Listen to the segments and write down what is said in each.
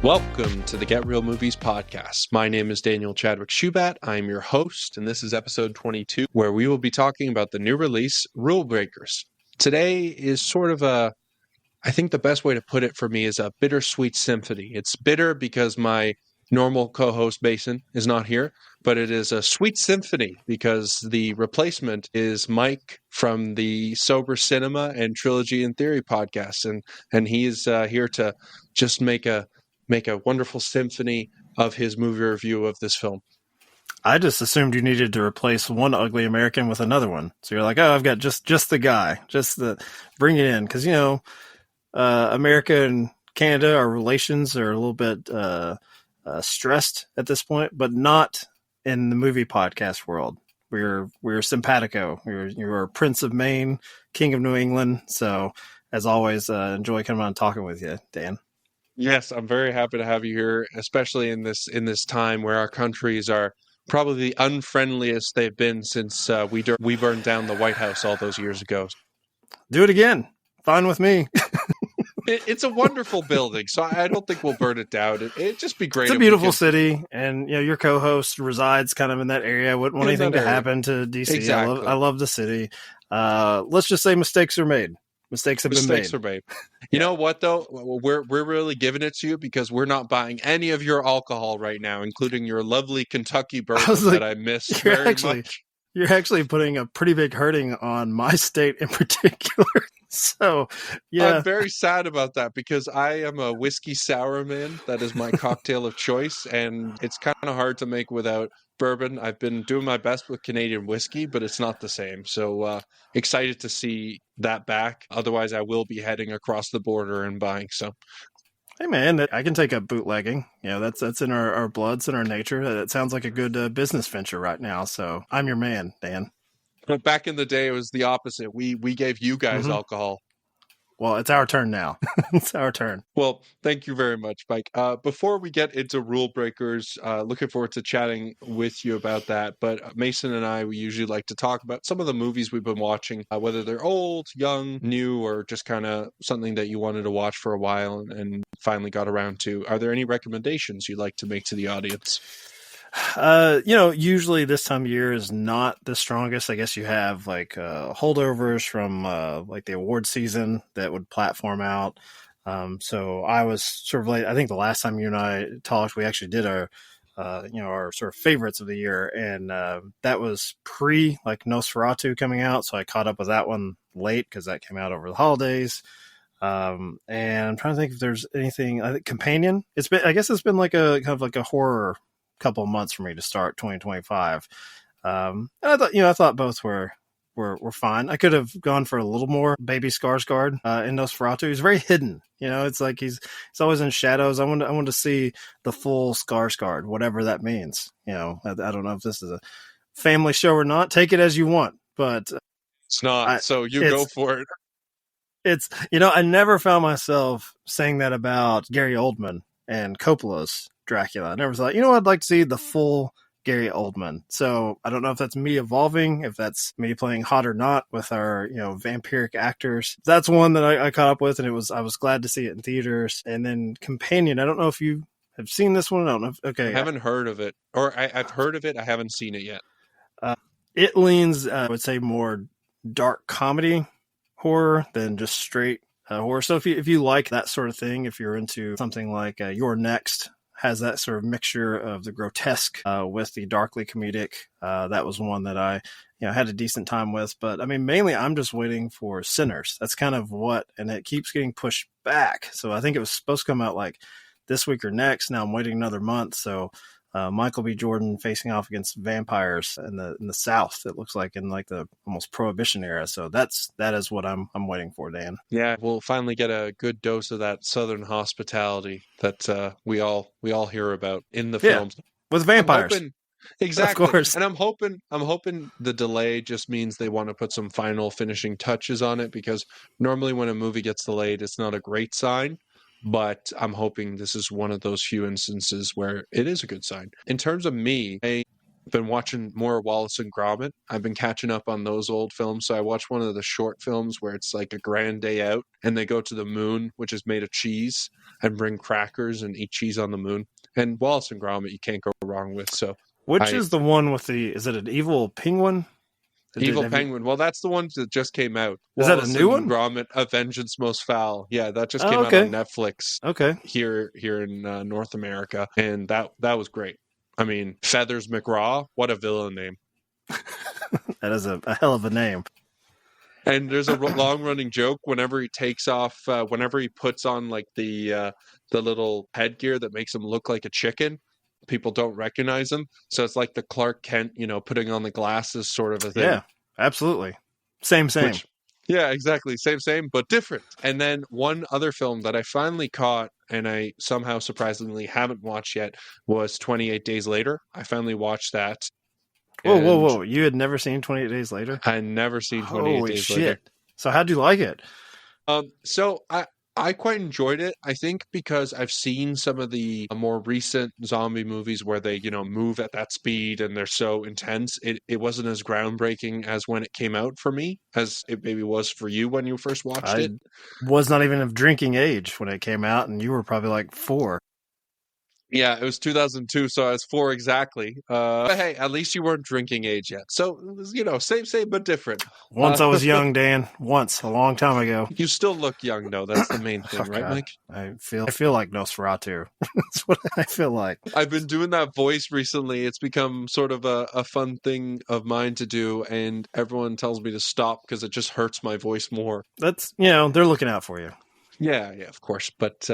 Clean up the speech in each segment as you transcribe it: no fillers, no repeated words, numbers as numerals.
Welcome to the Get Real Movies podcast. My name is Daniel Chadwick Shubat. I'm your host, and this is episode 22, where we will be talking about the new release, Rule Breakers. Today is sort of I think the best way to put it for me is a bittersweet symphony. It's bitter because my normal co-host Mason is not here, but it is a sweet symphony because the replacement is Mike from the Sober Cinema and Trilogy and Theory podcast, and he is here to just make a wonderful symphony of his movie review of this film. I just assumed you needed to replace one ugly American with another one. So you're like, oh, I've got just the guy, bring it in. Because, America and Canada, our relations are a little bit stressed at this point, but not in the movie podcast world. We're simpatico. You're Prince of Maine, King of New England. So as always, enjoy coming on and talking with you, Dan. Yes, I'm very happy to have you here, especially in this time where our countries are probably the unfriendliest they've been since we burned down the White House all those years ago. Do it again. Fine with me. It's a wonderful building, so I don't think we'll burn it down. It'd just be great. It's a beautiful city, and your co-host resides kind of in that area. Wouldn't want anything to happen to DC. Exactly. I love the city. Let's just say mistakes are made. Mistakes have been made. You know what, though? We're really giving it to you because we're not buying any of your alcohol right now, including your lovely Kentucky bourbon that I miss very much. You're actually putting a pretty big hurting on my state in particular. So, yeah. I'm very sad about that because I am a whiskey sour man. That is my cocktail of choice, and it's kind of hard to make without bourbon. I've been doing my best with Canadian whiskey, but it's not the same. So excited to see that back. Otherwise, I will be heading across the border and buying some. Hey man, I can take up bootlegging. That's in our bloods and our nature. That sounds like a good business venture right now. So I'm your man, Dan. But back in the day, it was the opposite. We gave you guys alcohol. Well, it's our turn now. It's our turn. Well, thank you very much, Mike. Before we get into Rule Breakers, looking forward to chatting with you about that. But Mason and I, we usually like to talk about some of the movies we've been watching, whether they're old, young, new, or just kind of something that you wanted to watch for a while and finally got around to. Are there any recommendations you'd like to make to the audience? Usually this time of year is not the strongest. I guess you have holdovers from like the award season that would platform out. So I was sort of late. I think the last time you and I talked, we actually did our sort of favorites of the year, and that was pre like Nosferatu coming out. So I caught up with that one late because that came out over the holidays. And I'm trying to think if there's anything. I think Companion. It's been like a kind of like a horror couple of months for me to start 2025. And I thought both were fine. I could have gone for a little more Baby Skarsgård in Nosferatu. He's very hidden. It's like he's always in shadows. I want to see the full Skarsgård, whatever that means. I don't know if this is a family show or not. Take it as you want, but it's not. So you go for it. It's I never found myself saying that about Gary Oldman and Coppola's Dracula. I never thought, I'd like to see the full Gary Oldman. So I don't know if that's me evolving, if that's me playing hot or not with our, vampiric actors. That's one that I caught up with, and I was glad to see it in theaters. And then Companion, I don't know if you have seen this one. I don't know. Okay. I haven't heard of it, or I've heard of it. I haven't seen it yet. It leans, I would say, more dark comedy horror than just straight horror. So if you like that sort of thing, if you're into something like You're Next, has that sort of mixture of the grotesque with the darkly comedic. That was one that I had a decent time with. But I mean, mainly I'm just waiting for Sinners. That's kind of and it keeps getting pushed back. So I think it was supposed to come out like this week or next. Now I'm waiting another month. So Michael B. Jordan facing off against vampires in the South. It looks like in like the almost Prohibition era. So that is what I'm waiting for, Dan. Yeah, we'll finally get a good dose of that Southern hospitality that we all hear about in the films with vampires. Exactly. Of course. And I'm hoping the delay just means they want to put some final finishing touches on it, because normally when a movie gets delayed, it's not a great sign. But I'm hoping this is one of those few instances where it is a good sign. In terms of me, been watching more Wallace and Gromit. I've been catching up on those old films. So I watched one of the short films where it's like a grand day out and they go to the moon, which is made of cheese, and bring crackers and eat cheese on the moon. And Wallace and Gromit, you can't go wrong with. So Which is the one with is it an evil penguin? Evil Penguin. Well, that's the one that just came out. Is that a new one? Gromit, A Vengeance Most Foul. Yeah, that just came out on Netflix. Okay. Here in North America, and that was great. I mean, Feathers McGraw, what a villain name. That is a hell of a name. And there's a long-running joke whenever he takes off, whenever he puts on like the little headgear that makes him look like a chicken. People don't recognize him, so it's like the Clark Kent, putting on the glasses sort of a thing. Yeah, absolutely. Same. Yeah, exactly. Same, but different. And then one other film that I finally caught and I somehow surprisingly haven't watched yet was 28 Days Later. I finally watched that. Whoa. You had never seen 28 Days Later? I never seen 28 Days Later. So how'd you like it? So I quite enjoyed it. I think because I've seen some of the more recent zombie movies where they, move at that speed and they're so intense. It wasn't as groundbreaking as when it came out for me, as it maybe was for you when you first watched it. I was not even of drinking age when it came out, and you were probably like 4. Yeah, it was 2002, so I was 4 exactly. But hey, at least you weren't drinking age yet. So, it was, same but different. Once I was young, Dan. Once, a long time ago. You still look young, though. That's the main thing, right, God. Mike? I feel like Nosferatu. That's what I feel like. I've been doing that voice recently. It's become sort of a fun thing of mine to do, and everyone tells me to stop because it just hurts my voice more. That's, they're looking out for you. Yeah, of course. But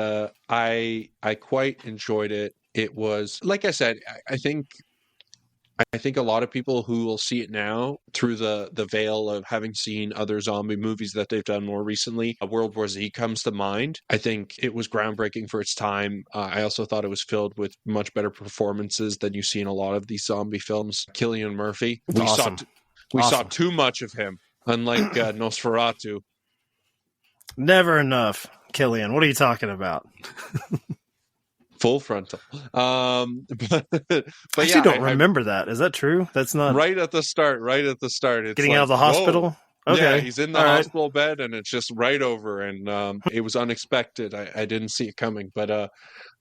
I quite enjoyed it. It was, like I said, I think a lot of people who will see it now through the veil of having seen other zombie movies that they've done more recently, World War Z comes to mind. I think it was groundbreaking for its time. I also thought it was filled with much better performances than you see in a lot of these zombie films. Cillian Murphy. We saw too much of him, unlike Nosferatu. Never enough. Cillian, what are you talking about? Full frontal. But I actually don't remember that. Is that true? That's not right at the start. It's getting out of the hospital. Whoa. Okay, yeah, he's in the hospital bed, and it's just right over. And it was unexpected. I didn't see it coming, but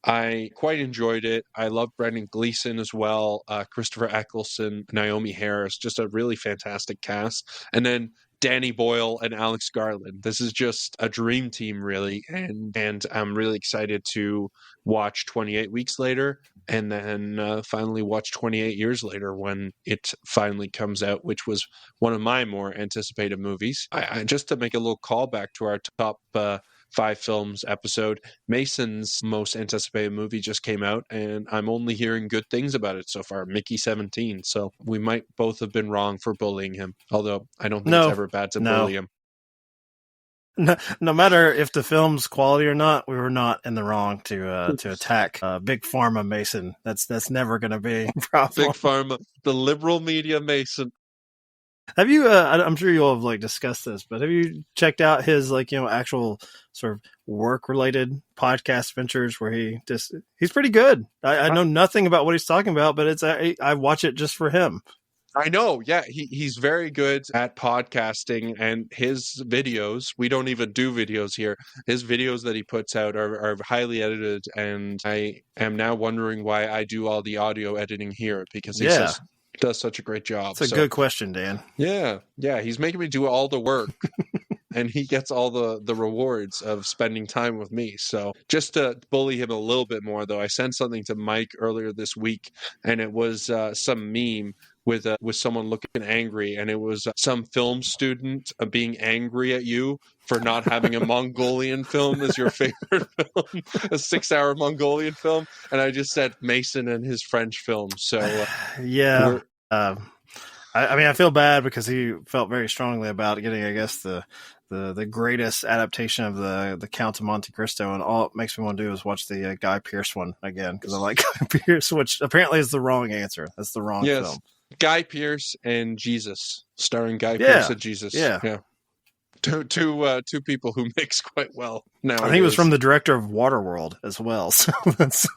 I quite enjoyed it. I love Brendan Gleeson as well. Christopher Eccleston, Naomi Harris, just a really fantastic cast. And then Danny Boyle and Alex Garland. This is just a dream team, really, and I'm really excited to watch 28 Weeks Later, and then finally watch 28 Years Later when it finally comes out, which was one of my more anticipated movies. I just to make a little callback to our top 5 films episode, Mason's most anticipated movie just came out, and I'm only hearing good things about it so far. Mickey 17, so we might both have been wrong for bullying him, although I don't think it's ever bad to bully him. No matter if the film's quality or not, we were not in the wrong to attack Big Pharma Mason. That's never going to be a problem. Big Pharma, the liberal media Mason. Have you? I'm sure you all have discussed this, but have you checked out his actual sort of work-related podcast ventures where he's pretty good. I know nothing about what he's talking about, but I watch it just for him. I know, yeah, he's very good at podcasting, and his videos, we don't even do videos here, his videos that he puts out are highly edited, and I am now wondering why I do all the audio editing here, because he does such a great job. It's a good question, Dan. Yeah, he's making me do all the work. And he gets all the rewards of spending time with me. So just to bully him a little bit more, though, I sent something to Mike earlier this week, and it was some meme with someone looking angry, and it was some film student being angry at you for not having a Mongolian film as your favorite film, a 6-hour Mongolian film. And I just said Mason and his French film. So yeah. I feel bad because he felt very strongly about getting, I guess, the greatest adaptation of the Count of Monte Cristo, and all it makes me want to do is watch the Guy Pearce one again, because I like Guy Pearce, which apparently is the wrong answer. That's the wrong film. Guy Pearce and Jesus, starring Guy Pearce and Jesus. Yeah. Two people who mix quite well now. I think it was from the director of Waterworld as well. So that's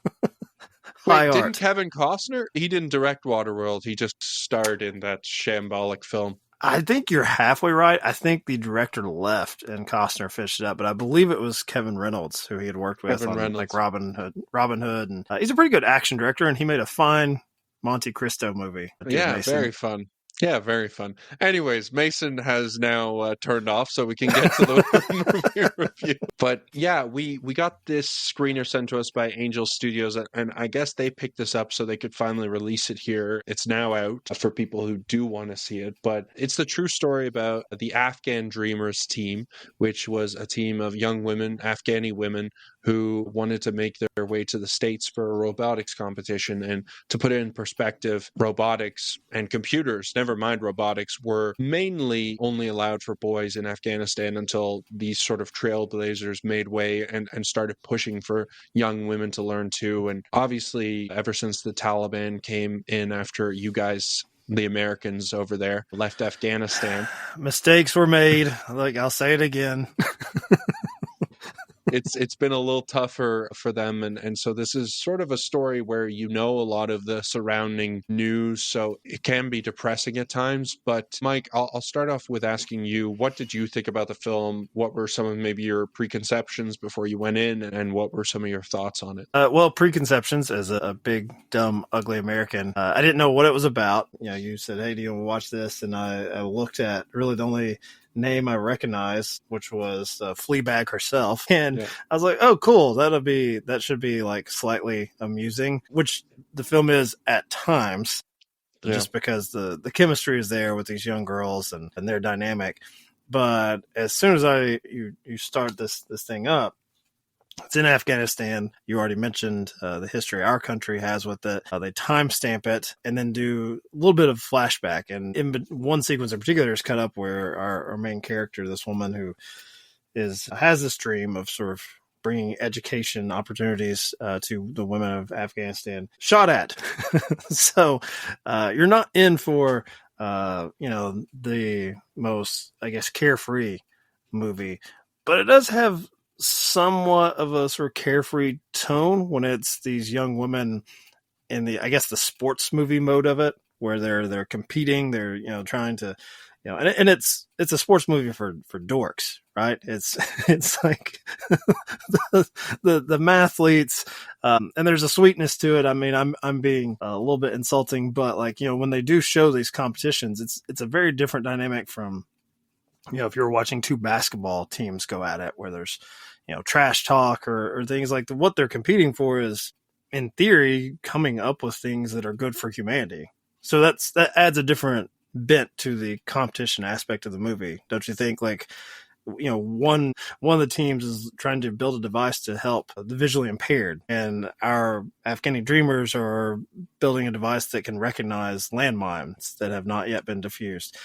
High Wait, didn't art. Kevin Costner? He didn't direct Waterworld. He just starred in that shambolic film. I think you're halfway right. I think the director left and Costner fished it up, but I believe it was Kevin Reynolds who he had worked with Kevin on Reynolds. like Robin Hood, and he's a pretty good action director, and he made a fine Monte Cristo movie. Yeah, Mason. very fun. Yeah, very fun. Anyways, Mason has now turned off, so we can get to the movie review. But yeah, we got this screener sent to us by Angel Studios, and I guess they picked this up so they could finally release it here. It's now out for people who do want to see it. But it's the true story about the Afghan Dreamers team, which was a team of young women, Afghani women, who wanted to make their way to the States for a robotics competition. And to put it in perspective, robotics and computers, never mind robotics, were mainly only allowed for boys in Afghanistan until these sort of trailblazers made way and started pushing for young women to learn too. And obviously, ever since the Taliban came in after you guys, the Americans over there, left Afghanistan, mistakes were made. Like, I'll say it again. it's been a little tougher for them, and so this is sort of a story where you know a lot of the surrounding news, so it can be depressing at times. But Mike, I'll start off with asking you, what did you think about the film? What were some of maybe your preconceptions before you went in, and what were some of your thoughts on it? Well, preconceptions as a big, dumb, ugly American. I didn't know what it was about. You know, you said, "Hey, do you want to watch this?" And I looked at really the only name I recognized, which was Fleabag herself, and I was like, "Oh, cool! That should be like slightly amusing," which the film is at times, just because the chemistry is there with these young girls and their dynamic. But as soon as you start this thing up, it's in Afghanistan. You already mentioned the history our country has with it. They timestamp it and then do a little bit of flashback. And in one sequence in particular is cut up where our main character, this woman who has this dream of sort of bringing education opportunities to the women of Afghanistan, shot at. So you're not in for the most, I guess, carefree movie, but it does have somewhat of a sort of carefree tone when it's these young women in the, I guess, the sports movie mode of it, where they're competing, they're trying to, and it's a sports movie for dorks, right? It's like the mathletes, and there's a sweetness to it. I mean, I'm being a little bit insulting, but like when they do show these competitions, it's a very different dynamic from if you're watching two basketball teams go at it, where there's trash talk or things like what they're competing for is, in theory, coming up with things that are good for humanity. So that adds a different bent to the competition aspect of the movie, don't you think? Like, one of the teams is trying to build a device to help the visually impaired, and our Afghani Dreamers are building a device that can recognize landmines that have not yet been diffused.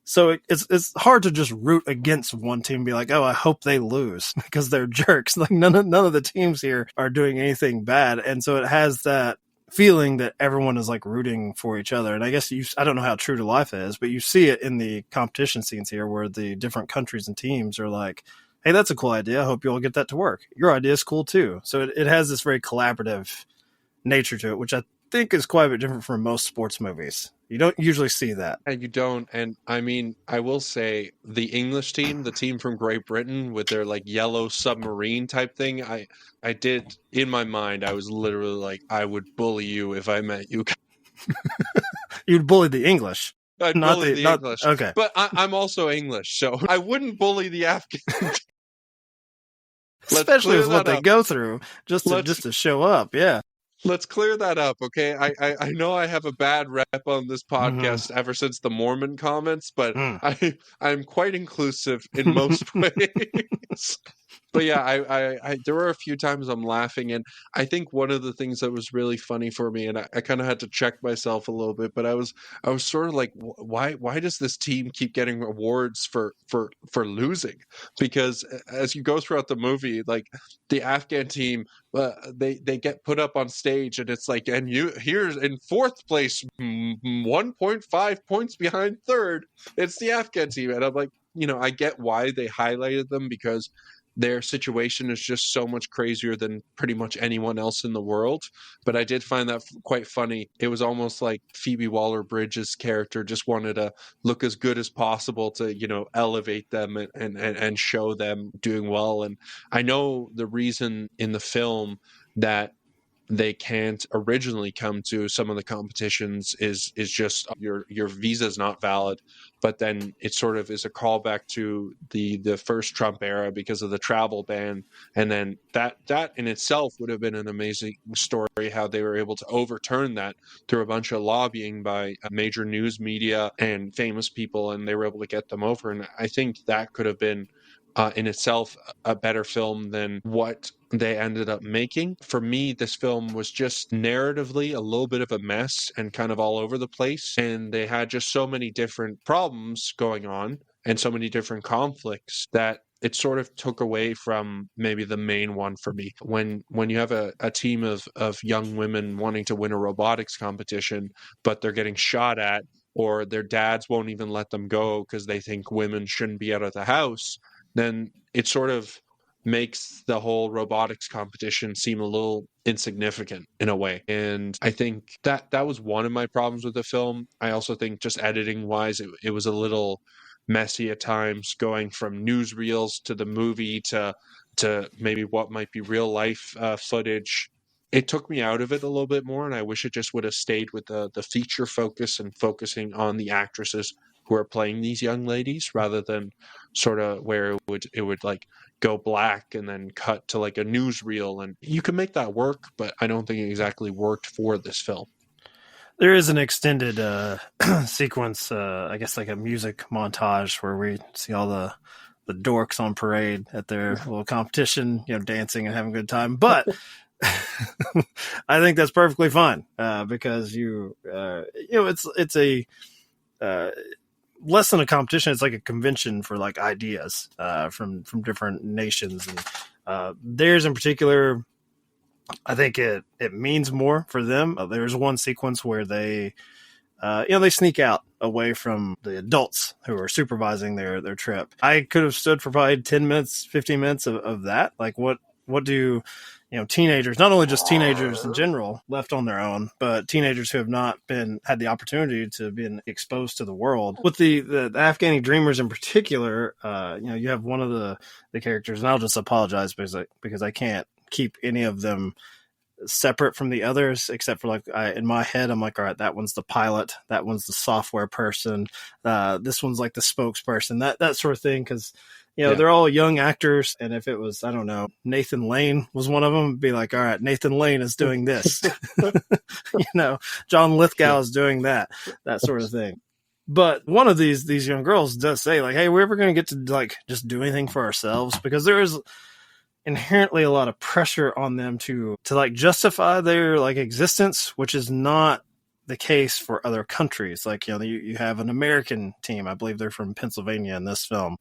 So it's hard to just root against one team and be like, oh, I hope they lose because they're jerks. Like none of the teams here are doing anything bad. And so it has that feeling that everyone is like rooting for each other. And I guess I don't know how true to life it is, but you see it in the competition scenes here where the different countries and teams are like, hey, that's a cool idea. I hope you all get that to work. Your idea is cool too. So it has this very collaborative nature to it, which I think is quite a bit different from most sports movies. You don't usually see that. And you don't. And I mean, I will say the English team, the team from Great Britain with their like yellow submarine type thing, I did, in my mind, I was literally like, I would bully you if I met you. You'd bully the English. I'd bully the English. Okay. But I'm also English, so I wouldn't bully the Afghan. Especially with what they go through just to show up. Yeah. Let's clear that up, okay? I know I have a bad rep on this podcast ever since the Mormon comments, but I'm quite inclusive in most ways. But yeah, I there were a few times I'm laughing, and I think one of the things that was really funny for me, and I kind of had to check myself a little bit, but I was sort of like, why does this team keep getting awards for losing? Because as you go throughout the movie, like the Afghan team, they get put up on stage, and it's like, and here's in fourth place, 1.5 points behind third. It's the Afghan team, and I'm like, I get why they highlighted them, because their situation is just so much crazier than pretty much anyone else in the world. But I did find that quite funny. It was almost like Phoebe Waller-Bridge's character just wanted to look as good as possible to, elevate them and show them doing well. And I know the reason in the film that they can't originally come to some of the competitions is just your visa is not valid, but then it sort of is a callback to the first Trump era because of the travel ban, and then that in itself would have been an amazing story how they were able to overturn that through a bunch of lobbying by major news media and famous people, and they were able to get them over. And I think that could have been in itself a better film than what they ended up making. For me, this film was just narratively a little bit of a mess and kind of all over the place. And they had just so many different problems going on and so many different conflicts that it sort of took away from maybe the main one for me. When you have a team of young women wanting to win a robotics competition, but they're getting shot at, or their dads won't even let them go because they think women shouldn't be out of the house, then it sort of makes the whole robotics competition seem a little insignificant in a way. And I think that was one of my problems with the film. I also think just editing wise, it was a little messy at times, going from newsreels to the movie to maybe what might be real life footage. It took me out of it a little bit more, and I wish it just would have stayed with the feature focus and focusing on the actresses who are playing these young ladies, rather than sort of where it would like go black and then cut to like a newsreel. And you can make that work, but I don't think it exactly worked for this film. There is an extended sequence, I guess like a music montage where we see all the dorks on parade at their little competition, dancing and having a good time. But I think that's perfectly fine because it's a less than a competition. It's like a convention for like ideas from different nations, and theirs in particular, I think it means more for them. There's one sequence where they sneak out away from the adults who are supervising their trip. I could have stood for probably 10 minutes, 15 minutes of that. Like what do teenagers, not only just teenagers in general, left on their own, but teenagers who have not had the opportunity to be exposed to the world. With the Afghani dreamers in particular, you have one of the characters, and I'll just apologize because I can't keep any of them separate from the others, except for in my head, I'm like, all right, that one's the pilot, that one's the software person, this one's like the spokesperson, that sort of thing, because they're all young actors, and if it was, I don't know, Nathan Lane was one of them, it'd be like, all right, Nathan Lane is doing this. John Lithgow is doing that sort of thing. But one of these young girls does say, like, hey, we're ever going to get to like just do anything for ourselves? Because there is inherently a lot of pressure on them to like justify their like existence, which is not the case for other countries. Like, you have an American team, I believe they're from Pennsylvania in this film.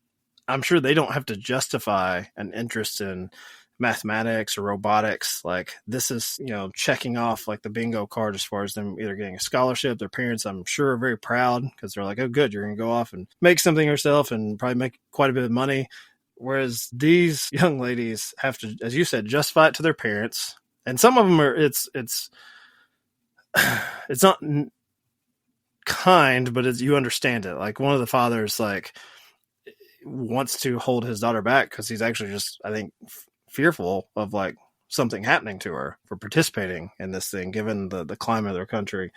I'm sure they don't have to justify an interest in mathematics or robotics. Like, this is, checking off like the bingo card as far as them either getting a scholarship. Their parents, I'm sure, are very proud because they're like, oh, good, you're going to go off and make something yourself and probably make quite a bit of money. Whereas these young ladies have to, as you said, justify it to their parents. And some of them are, it's not kind, but you understand it. Like, one of the fathers, like, wants to hold his daughter back because he's actually just, I think, fearful of like something happening to her for participating in this thing, given the climate of their country.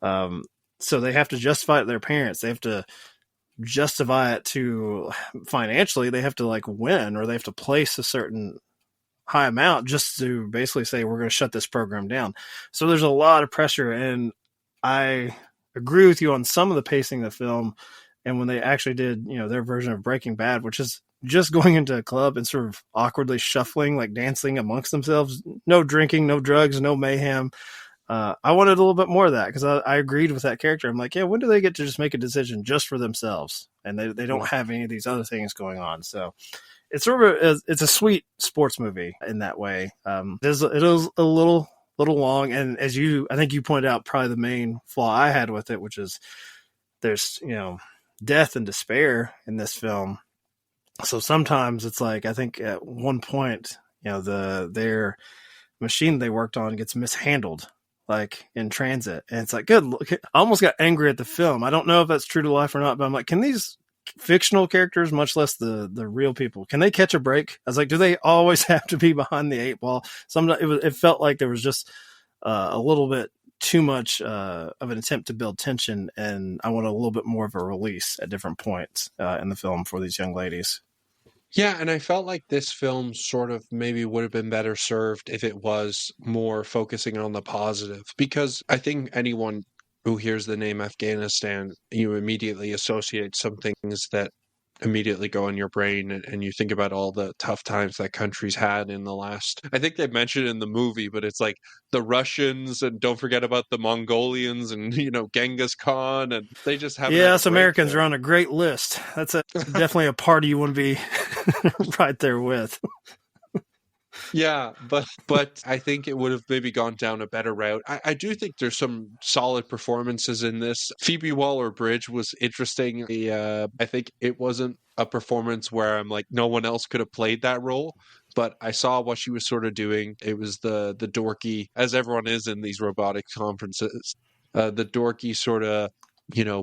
So they have to justify it to their parents. They have to justify it to financially. They have to like win, or they have to place a certain high amount just to basically say, we're going to shut this program down. So there's a lot of pressure, and I agree with you on some of the pacing of the film. And when they actually did, their version of Breaking Bad, which is just going into a club and sort of awkwardly shuffling, like dancing amongst themselves, no drinking, no drugs, no mayhem. I wanted a little bit more of that because I agreed with that character. I'm like, yeah, when do they get to just make a decision just for themselves? And they don't have any of these other things going on. So it's sort of it's a sweet sports movie in that way. It is a little long. And as I think you pointed out, probably the main flaw I had with it, which is there's, death and despair in this film. So sometimes it's like, I think at one point, their machine they worked on gets mishandled, like in transit, and it's like, good. Look, I almost got angry at the film. I don't know if that's true to life or not, but I'm like, can these fictional characters, much less the real people, can they catch a break? I was like, do they always have to be behind the eight ball? Sometimes it felt like there was just a little bit too much of an attempt to build tension, and I want a little bit more of a release at different points in the film for these young ladies. Yeah, and I felt like this film sort of maybe would have been better served if it was more focusing on the positive. Because I think anyone who hears the name Afghanistan, you immediately associate some things that immediately go in your brain, and you think about all the tough times that country's had in the last. I think they mentioned it in the movie, but it's like the Russians, and don't forget about the Mongolians, and Genghis Khan, and they just haven't had Yeah, a us break Americans there. are on a great list. That's definitely a party you want to be right there with. Yeah, but I think it would have maybe gone down a better route. I do think there's some solid performances in this. Phoebe Waller-Bridge was interesting. I think it wasn't a performance where I'm like, no one else could have played that role, but I saw what she was sort of doing. It was the dorky, as everyone is in these robotics conferences, the dorky sort of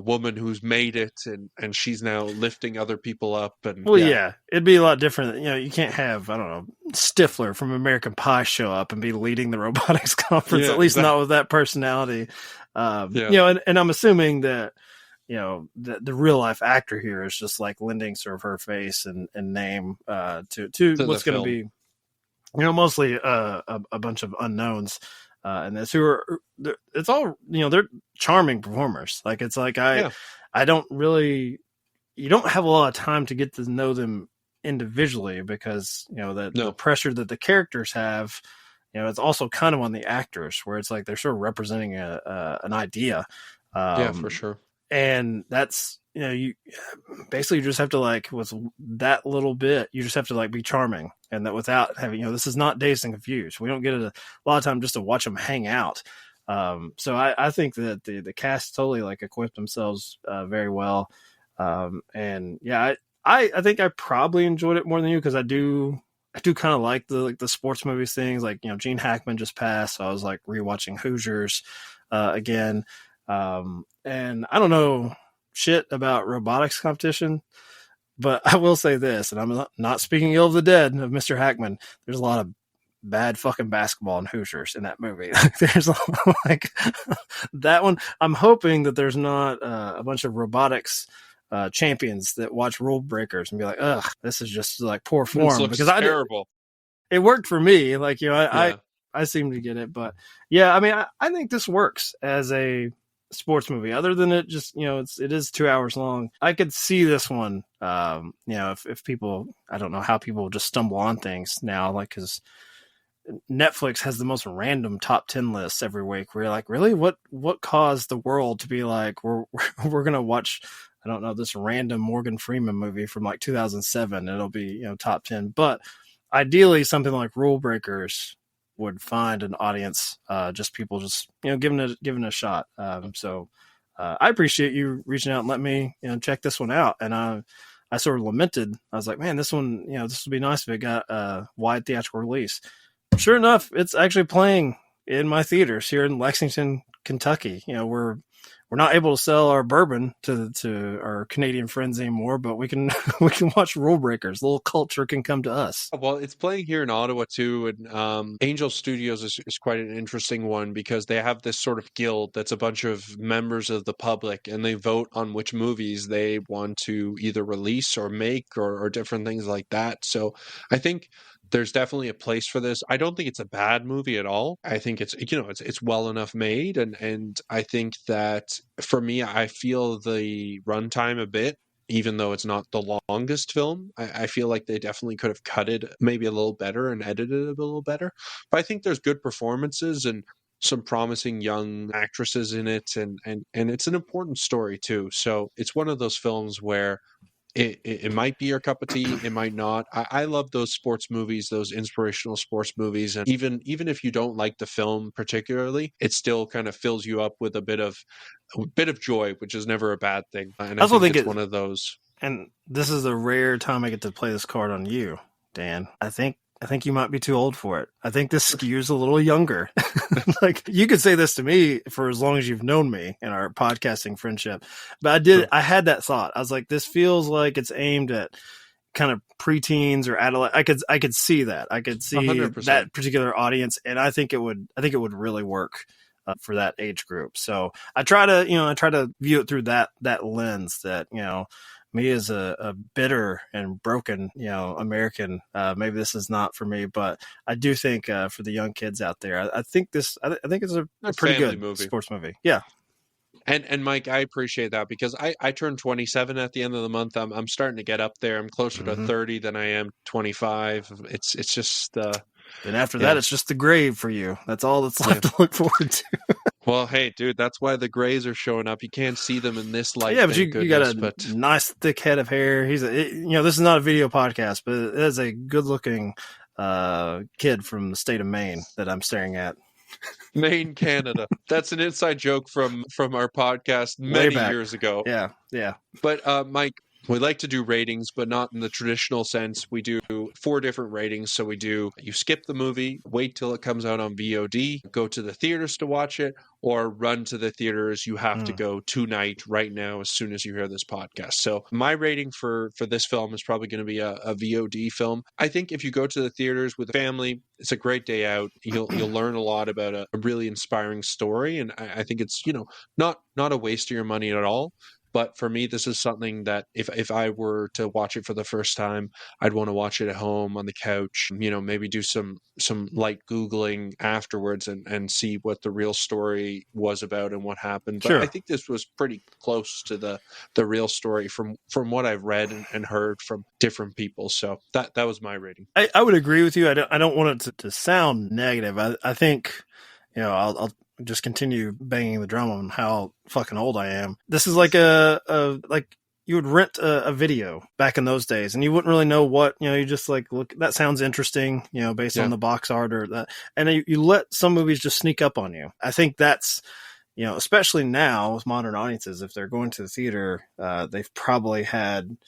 woman who's made it, and she's now lifting other people up, and Well, yeah. yeah, it'd be a lot different. You can't have, I don't know, Stifler from American Pie show up and be leading the robotics conference, Yeah, at least exactly. not with that personality. Yeah. And I'm assuming that, the real life actor here is just like lending sort of her face and name to To the what's going to film. be, mostly a bunch of unknowns. And this who are, it's all, they're charming performers. Like, it's like, Yeah. I don't really, you don't have a lot of time to get to know them individually, because the No. pressure that the characters have, it's also kind of on the actors, where it's like they're sort of representing an idea, Yeah, for um, sure. and that's, you basically, you just have to, like, with that little bit, you just have to, like, be charming, and that without having, this is not Dazed and Confused. We don't get a lot of time just to watch them hang out. So I think that the cast totally, like, equipped themselves very well. And yeah, I think I probably enjoyed it more than you, because I do kind of like the sports movies things. Like, Gene Hackman just passed, so I was like rewatching Hoosiers again. And I don't know shit about robotics competition, but I will say this, and I'm not speaking ill of the dead of Mr. Hackman. There's a lot of bad fucking basketball and Hoosiers in that movie. There's like that one. I'm hoping that there's not a bunch of robotics champions that watch Rule Breakers and be like, ugh, this is just like poor This form, looks because terrible. it worked for me. Like, Yeah. I seem to get it, but yeah, I mean, I think this works as a sports movie, other than it just, it is 2 hours long. I could see this one, if people, I don't know how people just stumble on things now, like, because Netflix has the most random top 10 lists every week, where you're like, really, what caused the world to be like, we're gonna watch, I don't know, this random Morgan Freeman movie from like 2007, it'll be, top 10. But ideally something like Rule Breakers would find an audience, just people just, giving it a shot. So I appreciate you reaching out and letting me, check this one out. And I sort of lamented, I was like, man, this one, this would be nice if it got a wide theatrical release. Sure enough, it's actually playing in my theaters here in Lexington, Kentucky. We're not able to sell our bourbon to our Canadian friends anymore, but we can watch Rule Breakers. A little culture can come to us. Well, it's playing here in Ottawa too, and Angel Studios is quite an interesting one, because they have this sort of guild that's a bunch of members of the public, and they vote on which movies they want to either release or make, or different things like that. So I think there's definitely a place for this. I don't think it's a bad movie at all. I think it's well enough made, and I think that for me, I feel the runtime a bit, even though it's not the longest film. I feel like they definitely could have cut it maybe a little better and edited it a little better. But I think there's good performances and some promising young actresses in it, and it's an important story too. So it's one of those films where it might be your cup of tea, it might not. I love those sports movies, those inspirational sports movies, and even if you don't like the film particularly, it still kind of fills you up with a bit of joy, which is never a bad thing. And I I also think think it's one of those. And this is a rare time I get to play this card on you, Dan. I think you might be too old for it. I think this skews a little younger. Like, you could say this to me for as long as you've known me in our podcasting friendship. But I had that thought. I was like, this feels like it's aimed at kind of preteens or adolescent. I could see that. I could see 100%. that particular audience, and I think it would really work for that age group. So I try to view it through that lens that, me as a bitter and broken, American, maybe this is not for me, but I do think for the young kids out there, I think it's a pretty good movie. Sports movie. Yeah. And Mike, I appreciate that because I turned 27 at the end of the month. I'm starting to get up there. I'm closer to 30 than I am 25. It's just then after that, it's just the grave for you. That's all that's left to look forward to. Well, hey, dude, that's why the grays are showing up. You can't see them in this light. Yeah, but you got a nice thick head of hair. This is not a video podcast, but it is a good-looking kid from the state of Maine that I'm staring at. Maine, Canada. That's an inside joke from our podcast many years ago. Yeah. But Mike, we like to do ratings, but not in the traditional sense. We do 4 different ratings. So you skip the movie, wait till it comes out on VOD, go to the theaters to watch it, or run to the theaters. You have to go tonight, right now, as soon as you hear this podcast. So my rating for this film is probably going to be a VOD film. I think if you go to the theaters with a family, it's a great day out. You'll learn a lot about a really inspiring story. And I think it's, not a waste of your money at all. But for me, this is something that if I were to watch it for the first time, I'd want to watch it at home on the couch, maybe do some light Googling afterwards and see what the real story was about and what happened. But sure. I think this was pretty close to the real story from what I've read and heard from different people. So that was my rating. I would agree with you. I don't want it to sound negative. I think, I'll just continue banging the drum on how fucking old I am. This is like like you would rent a video back in those days, and you wouldn't really know what, you just like, look, that sounds interesting, based on the box art or that. And you let some movies just sneak up on you. I think that's, especially now with modern audiences, if they're going to the theater, they've probably had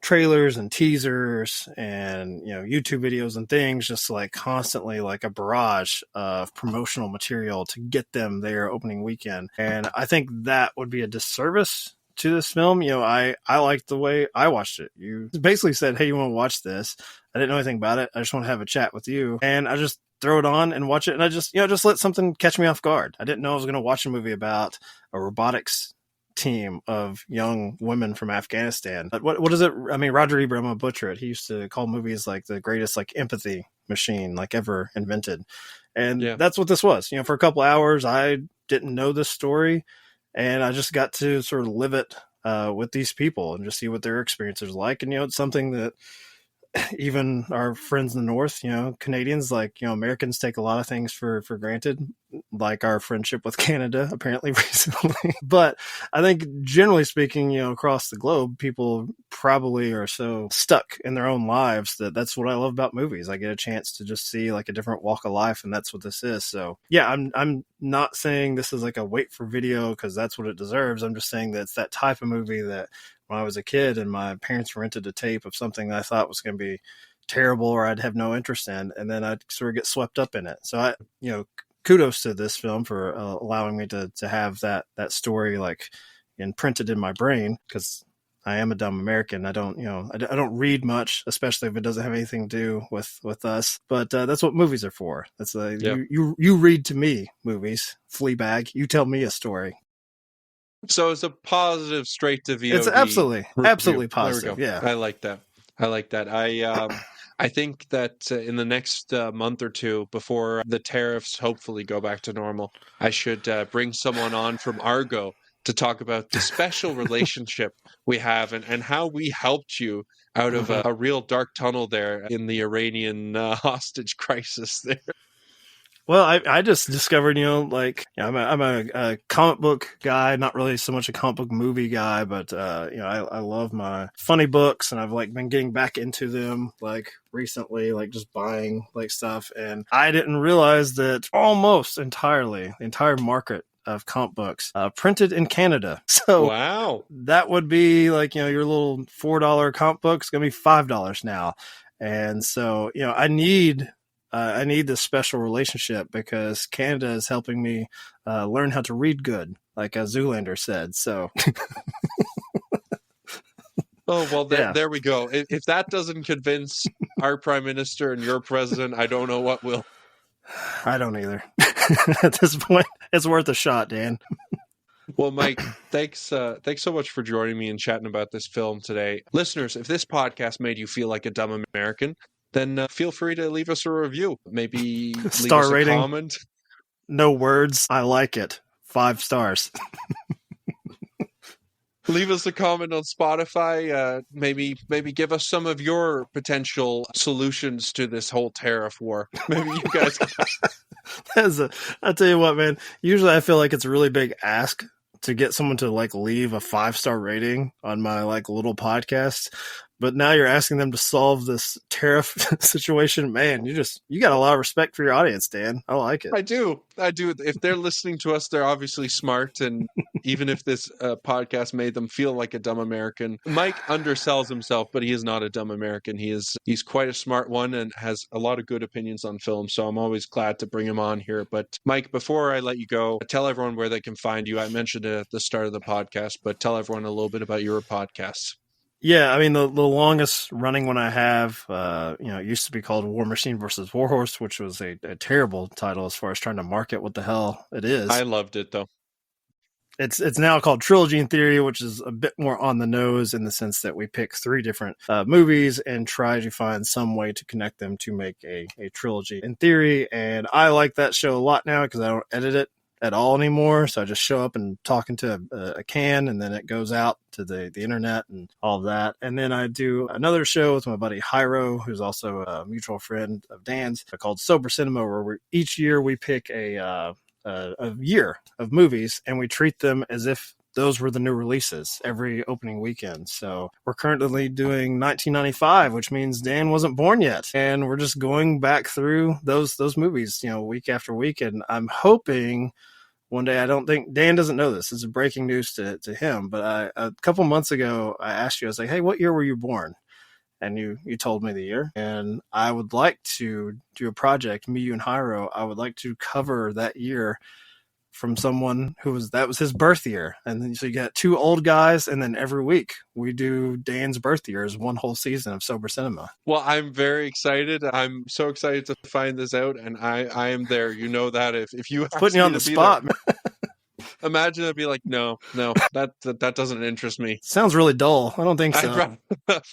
trailers and teasers and YouTube videos and things, just like constantly like a barrage of promotional material to get them there opening weekend. And I think that would be a disservice to this film. I liked the way I watched it. You basically said, hey, you want to watch this? I didn't know anything about it. I just want to have a chat with you. And I just throw it on and watch it. And I just let something catch me off guard. I didn't know I was going to watch a movie about a robotics team of young women from Afghanistan. But what is it? I mean, Roger Ebert, I'm gonna butcher it. He used to call movies like the greatest like empathy machine like ever invented. And that's what this was. For a couple hours, I didn't know this story, and I just got to sort of live it with these people and just see what their experiences are like. And it's something that even our friends in the North, Canadians, like, Americans take a lot of things for granted, like our friendship with Canada, apparently recently. But I think generally speaking, across the globe, people probably are so stuck in their own lives that's what I love about movies. I get a chance to just see like a different walk of life, and that's what this is. So yeah, I'm not saying this is like a wait for video because that's what it deserves. I'm just saying that it's that type of movie that when I was a kid and my parents rented a tape of something that I thought was going to be terrible or I'd have no interest in, and then I'd sort of get swept up in it. So kudos to this film for allowing me to have that story like imprinted in my brain, because I am a dumb American. I don't read much, especially if it doesn't have anything to do with us. But that's what movies are for. That's you read to me movies. Fleabag, you tell me a story. So it's a positive straight to VOD. It's absolutely positive. Yeah, I like that. I think that in the next month or two, before the tariffs hopefully go back to normal, I should bring someone on from Argo to talk about the special relationship we have and how we helped you out of a real dark tunnel there in the Iranian hostage crisis there. Well, I just discovered, I'm a comic book guy, not really so much a comic book movie guy, but, I love my funny books, and I've been getting back into them recently, just buying stuff. And I didn't realize that almost entirely the entire market of comic books printed in Canada. So wow, that would be like, your little $4 comic book is going to be $5 now. And so, I need this special relationship because Canada is helping me learn how to read good, like Zoolander said. So. Oh, well, there we go. If that doesn't convince our prime minister and your president, I don't know what will. I don't either. At this point, it's worth a shot, Dan. Well, Mike, thanks so much for joining me and chatting about this film today. Listeners, if this podcast made you feel like a dumb American, then feel free to leave us a review. Maybe leave Star us a rating. comment. No words. I like it. 5 stars. Leave us a comment on Spotify. Maybe give us some of your potential solutions to this whole tariff war. Maybe you guys. I'll tell you what, man. Usually, I feel like it's a really big ask to get someone to like leave a 5-star rating on my like little podcast. But now you're asking them to solve this tariff situation. Man, you got a lot of respect for your audience, Dan. I like it. I do. If they're listening to us, they're obviously smart. And even if this podcast made them feel like a dumb American, Mike undersells himself, but he is not a dumb American. He's quite a smart one and has a lot of good opinions on film. So I'm always glad to bring him on here. But Mike, before I let you go, tell everyone where they can find you. I mentioned it at the start of the podcast, but tell everyone a little bit about your podcasts. Yeah, I mean, the longest running one I have, it used to be called War Machine versus Warhorse, which was a terrible title as far as trying to market what the hell it is. I loved it, though. It's now called Trilogy in Theory, which is a bit more on the nose in the sense that we pick 3 different movies and try to find some way to connect them to make a trilogy in theory. And I like that show a lot now because I don't edit it at all anymore. So I just show up and talk into a can, and then it goes out to the internet and all of that. And then I do another show with my buddy Hyro, who's also a mutual friend of Dan's, called Sober Cinema, where each year we pick a year of movies and we treat them as if those were the new releases every opening weekend. So we're currently doing 1995, which means Dan wasn't born yet. And we're just going back through those movies, week after week. And I'm hoping one day, I don't think Dan doesn't know this. This is breaking news to him. But a couple months ago, I asked you, I was like, hey, what year were you born? And you told me the year. And I would like to do a project, me, you, and Hyro. I would like to cover that year from someone that was his birth year. And then so you got 2 old guys, and then every week we do Dan's birth year as one whole season of Sober Cinema. Well, I'm very excited. I'm so excited to find this out, and I am there. You know that if you putting you on the spot, man. Imagine I'd be like, no, that doesn't interest me. Sounds really dull. I don't think so.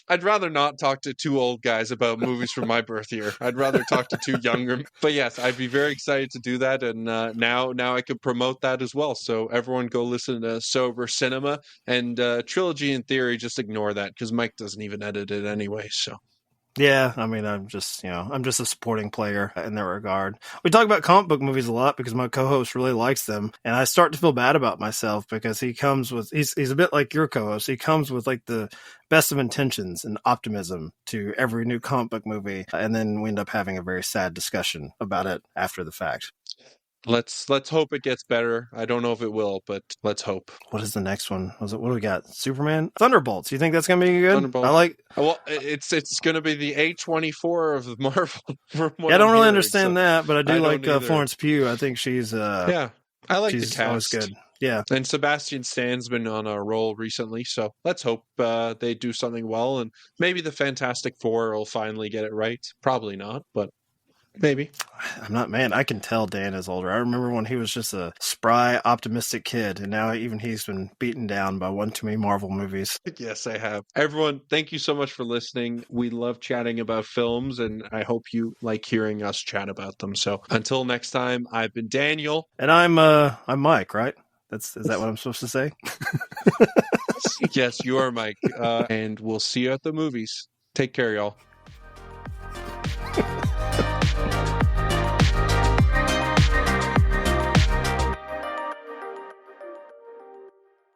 I'd rather not talk to 2 old guys about movies from my birth year. I'd rather talk to 2 younger. But yes, I'd be very excited to do that. And now I could promote that as well. So everyone go listen to Sober Cinema and Trilogy in Theory. Just ignore that because Mike doesn't even edit it anyway. So. Yeah, I mean, I'm just a supporting player in that regard. We talk about comic book movies a lot because my co-host really likes them, and I start to feel bad about myself because he's a bit like your co-host. He comes with like the best of intentions and optimism to every new comic book movie, and then we end up having a very sad discussion about it after the fact. Let's hope it gets better. I don't know if it will, but let's hope. What is the next one? What do we got? Superman? Thunderbolts. You think that's going to be good? Thunderbolts. I like. Well, it's going to be the A24 of Marvel. I don't really understand that, but I do like Florence Pugh. I think she's. Yeah, I like the cast. Always good. Yeah, and Sebastian Stan's been on a roll recently, so let's hope they do something well, and maybe the Fantastic Four will finally get it right. Probably not, but. Maybe. I'm not, man. I can tell Dan is older. I remember when he was just a spry, optimistic kid, and now even he's been beaten down by one too many Marvel movies. Yes, I have. Everyone, thank you so much for listening. We love chatting about films, and I hope you like hearing us chat about them. So until next time, I've been Daniel. And I'm Mike, right? Is that what I'm supposed to say? Yes, you are Mike. And we'll see you at the movies. Take care, y'all.